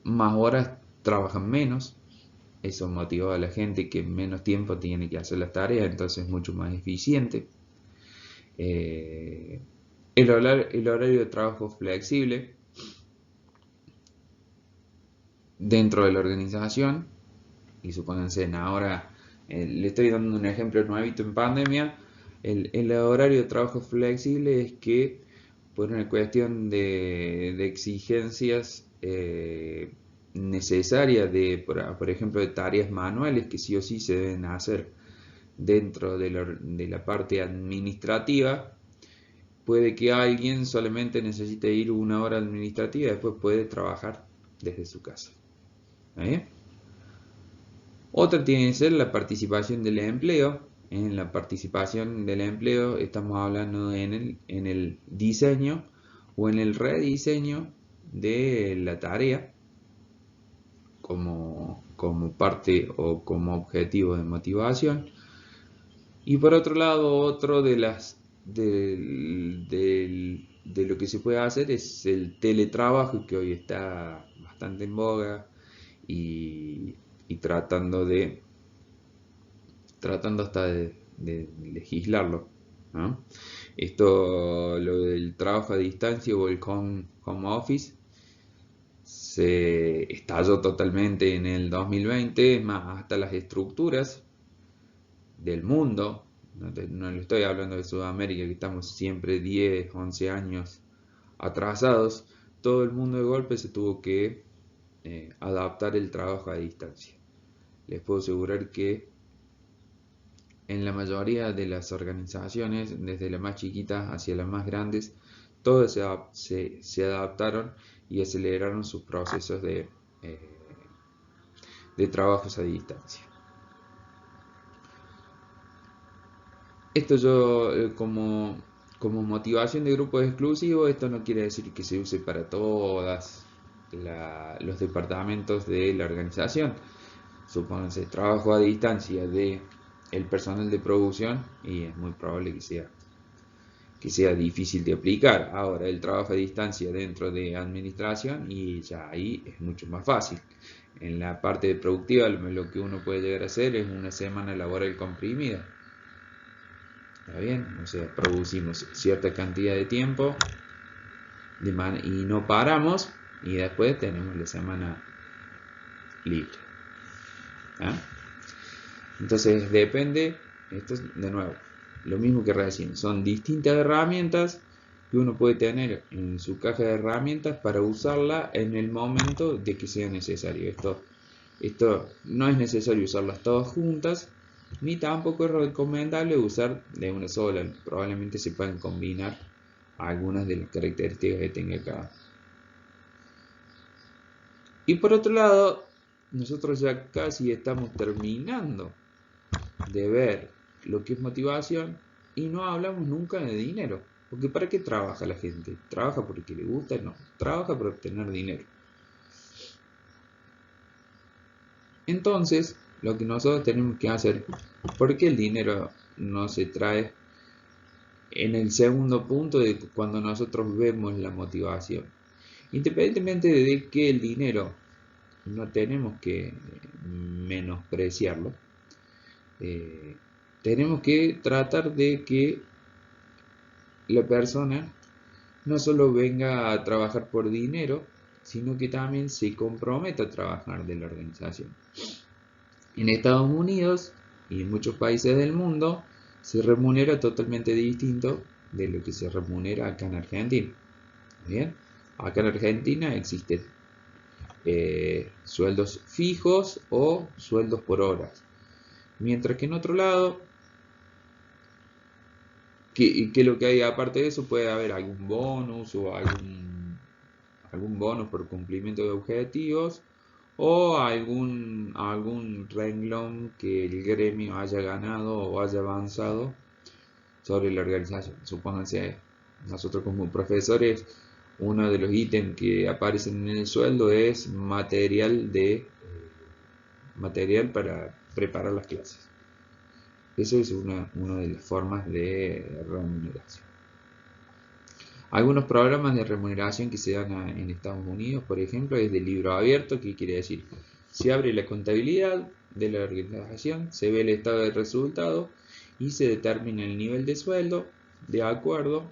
más horas trabajan menos. Eso motiva a la gente que en menos tiempo tiene que hacer las tareas, entonces es mucho más eficiente. El horario de trabajo flexible dentro de la organización, y supónganse ahora, le estoy dando un ejemplo nuevito en pandemia. El horario de trabajo flexible es que por una cuestión de exigencias necesarias por ejemplo, de tareas manuales que sí o sí se deben hacer dentro de la parte administrativa, puede que alguien solamente necesite ir 1 hora administrativa y después puede trabajar desde su casa. Otra tiene que ser la participación del empleo. En la participación del empleo estamos hablando en el diseño o en el rediseño de la tarea como parte o como objetivo de motivación. Y por otro lado, otro de lo que se puede hacer es el teletrabajo, que hoy está bastante en boga y tratando hasta de legislarlo, ¿no? Esto, lo del trabajo a distancia o el home office, se estalló totalmente en el 2020, más hasta las estructuras del mundo, no le estoy hablando de Sudamérica, que estamos siempre 10, 11 años atrasados, todo el mundo de golpe se tuvo que adaptar el trabajo a distancia. Les puedo asegurar que en la mayoría de las organizaciones, desde las más chiquitas hacia las más grandes, todos se adaptaron y aceleraron sus procesos de trabajos a distancia. Esto como motivación de grupos exclusivos, esto no quiere decir que se use para todos los departamentos de la organización. Supónganse trabajo a distancia de el personal de producción y es muy probable que sea difícil de aplicar. Ahora el trabajo a distancia dentro de administración y ya ahí es mucho más fácil. En la parte productiva lo que uno puede llegar a hacer es una semana laboral comprimida. ¿Está bien? O sea, producimos cierta cantidad de tiempo y no paramos y después tenemos la semana libre. ¿Ah? Entonces depende, esto es de nuevo, lo mismo que recién, son distintas herramientas que uno puede tener en su caja de herramientas para usarla en el momento de que sea necesario. Esto no es necesario usarlas todas juntas, ni tampoco es recomendable usar de una sola. Probablemente se puedan combinar algunas de las características que tenga cada. Y por otro lado, nosotros ya casi estamos terminando de ver lo que es motivación y no hablamos nunca de dinero. Porque ¿para qué trabaja la gente? ¿Trabaja porque le gusta? No, trabaja para obtener dinero. Entonces, lo que nosotros tenemos que hacer, ¿por qué el dinero no se trae en el segundo punto de cuando nosotros vemos la motivación? Independientemente de que el dinero no tenemos que menospreciarlo, tenemos que tratar de que la persona no solo venga a trabajar por dinero, sino que también se comprometa a trabajar de la organización. En Estados Unidos y en muchos países del mundo se remunera totalmente distinto de lo que se remunera acá en Argentina. ¿Bien? Acá en Argentina existen sueldos fijos o sueldos por horas. Mientras que en otro lado, que lo que hay aparte de eso, puede haber algún bonus o algún bonus por cumplimiento de objetivos o algún renglón que el gremio haya ganado o haya avanzado sobre la organización. Supónganse, nosotros como profesores, uno de los ítems que aparecen en el sueldo es material para preparar las clases. Eso es una de las formas de remuneración. Algunos programas de remuneración que se dan en Estados Unidos, por ejemplo, es de libro abierto, que quiere decir, se abre la contabilidad de la organización, se ve el estado de resultado y se determina el nivel de sueldo de acuerdo,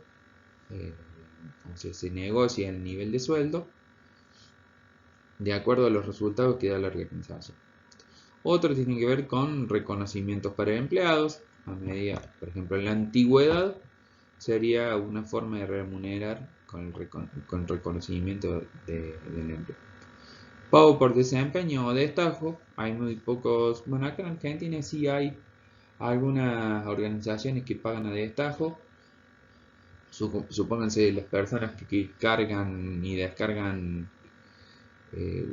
o sea, se negocia el nivel de sueldo de acuerdo a los resultados que da la organización. Otro tiene que ver con reconocimientos para empleados, a medida, por ejemplo, en la antigüedad sería una forma de remunerar con reconocimiento del empleo. Pago por desempeño o destajo, hay muy pocos, bueno, acá en Argentina sí hay algunas organizaciones que pagan a destajo. Supónganse las personas que cargan y descargan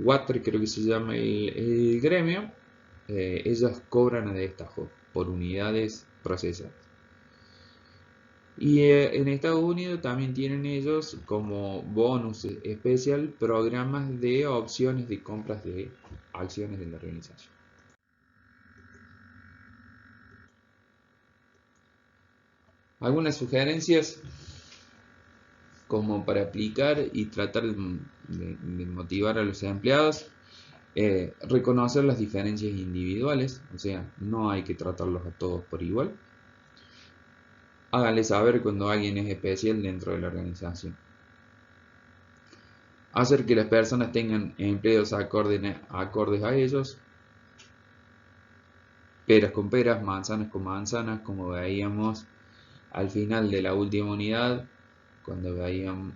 Water, creo que se llama el gremio, ellas cobran a destajo por unidades procesadas. Y en Estados Unidos también tienen ellos como bonus especial programas de opciones de compras de acciones de la organización. Algunas sugerencias como para aplicar y tratar de motivar a los empleados. Reconocer las diferencias individuales, o sea, no hay que tratarlos a todos por igual. Háganle saber cuando alguien es especial dentro de la organización. Hacer que las personas tengan empleos acordes a ellos. Peras con peras, manzanas con manzanas, como veíamos al final de la última unidad, cuando veíamos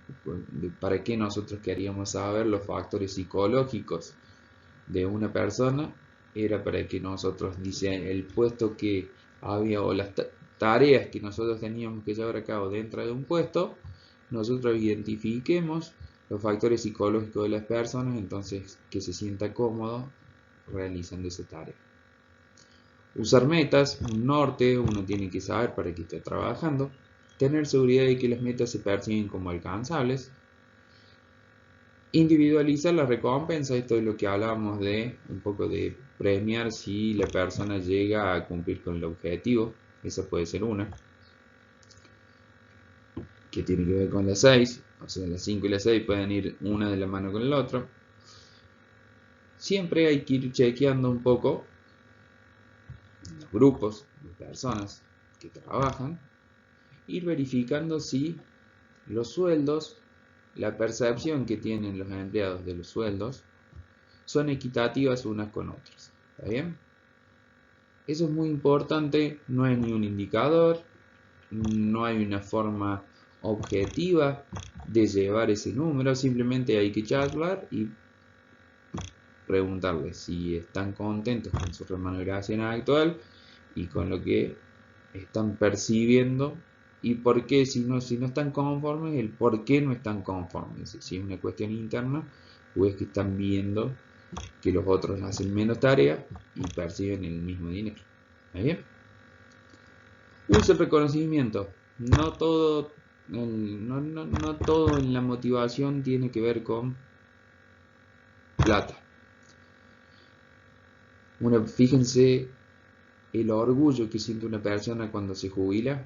para qué nosotros queríamos saber los factores psicológicos de una persona, era para que nosotros, dice, el puesto que había o las tareas que nosotros teníamos que llevar a cabo dentro de un puesto, nosotros identifiquemos los factores psicológicos de las personas, entonces que se sienta cómodo realizando esa tarea. Usar metas, un norte, uno tiene que saber para qué está trabajando. Tener seguridad de que las metas se perciben como alcanzables. Individualizar la recompensa, esto es lo que hablábamos de un poco de premiar si la persona llega a cumplir con el objetivo. Esa puede ser una. Que tiene que ver con las 6. O sea, las 5 y las 6 pueden ir una de la mano con el otro. Siempre hay que ir chequeando un poco los grupos de personas que trabajan, ir verificando si los sueldos, la percepción que tienen los empleados de los sueldos, son equitativas unas con otras. ¿Está bien? Eso es muy importante, no hay ni un indicador, no hay una forma objetiva de llevar ese número, simplemente hay que charlar y preguntarles si están contentos con su remuneración actual y con lo que están percibiendo y por qué, si no están conformes, el por qué no están conformes, si es una cuestión interna o es que están viendo que los otros hacen menos tarea y perciben el mismo dinero. ¿Está bien? Usa el reconocimiento. No todo, no todo en la motivación tiene que ver con plata. Fíjense el orgullo que siente una persona cuando se jubila,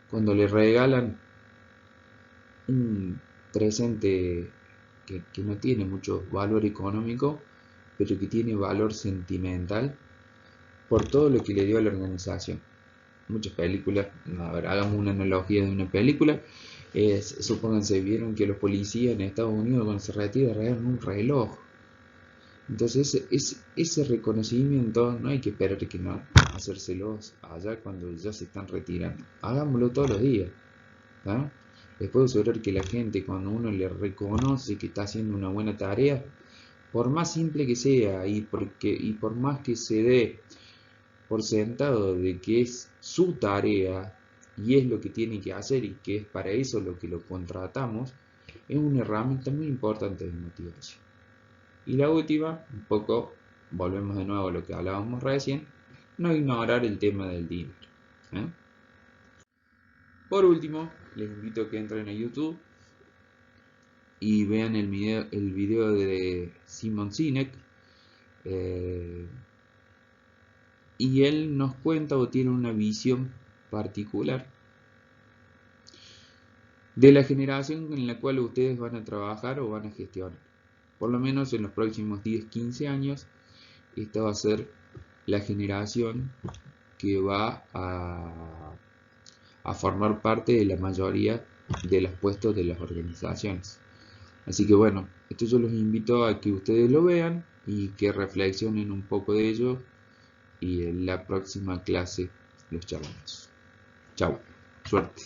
cuando le regalan un presente que no tiene mucho valor económico, pero que tiene valor sentimental por todo lo que le dio a la organización. Muchas películas, a ver, hagamos una analogía de una película. Supónganse, vieron que los policías en Estados Unidos cuando se retiran regalan un reloj. Entonces ese reconocimiento no hay que esperar que no hacérselos allá cuando ya se están retirando. Hagámoslo todos los días. ¿Ah? Les puedo asegurar que la gente, cuando uno le reconoce que está haciendo una buena tarea, por más simple que sea y por más que se dé por sentado de que es su tarea y es lo que tiene que hacer y que es para eso lo que lo contratamos, es una herramienta muy importante de motivación. Y la última, un poco, volvemos de nuevo a lo que hablábamos recién, no ignorar el tema del dinero. ¿eh? Por último, les invito a que entren a YouTube y vean el video de Simon Sinek. Y él nos cuenta o tiene una visión particular de la generación en la cual ustedes van a trabajar o van a gestionar. Por lo menos en los próximos 10-15 años, esta va a ser la generación que va a formar parte de la mayoría de los puestos de las organizaciones. Así que bueno, esto yo los invito a que ustedes lo vean y que reflexionen un poco de ello y en la próxima clase los charlamos. Chao, suerte.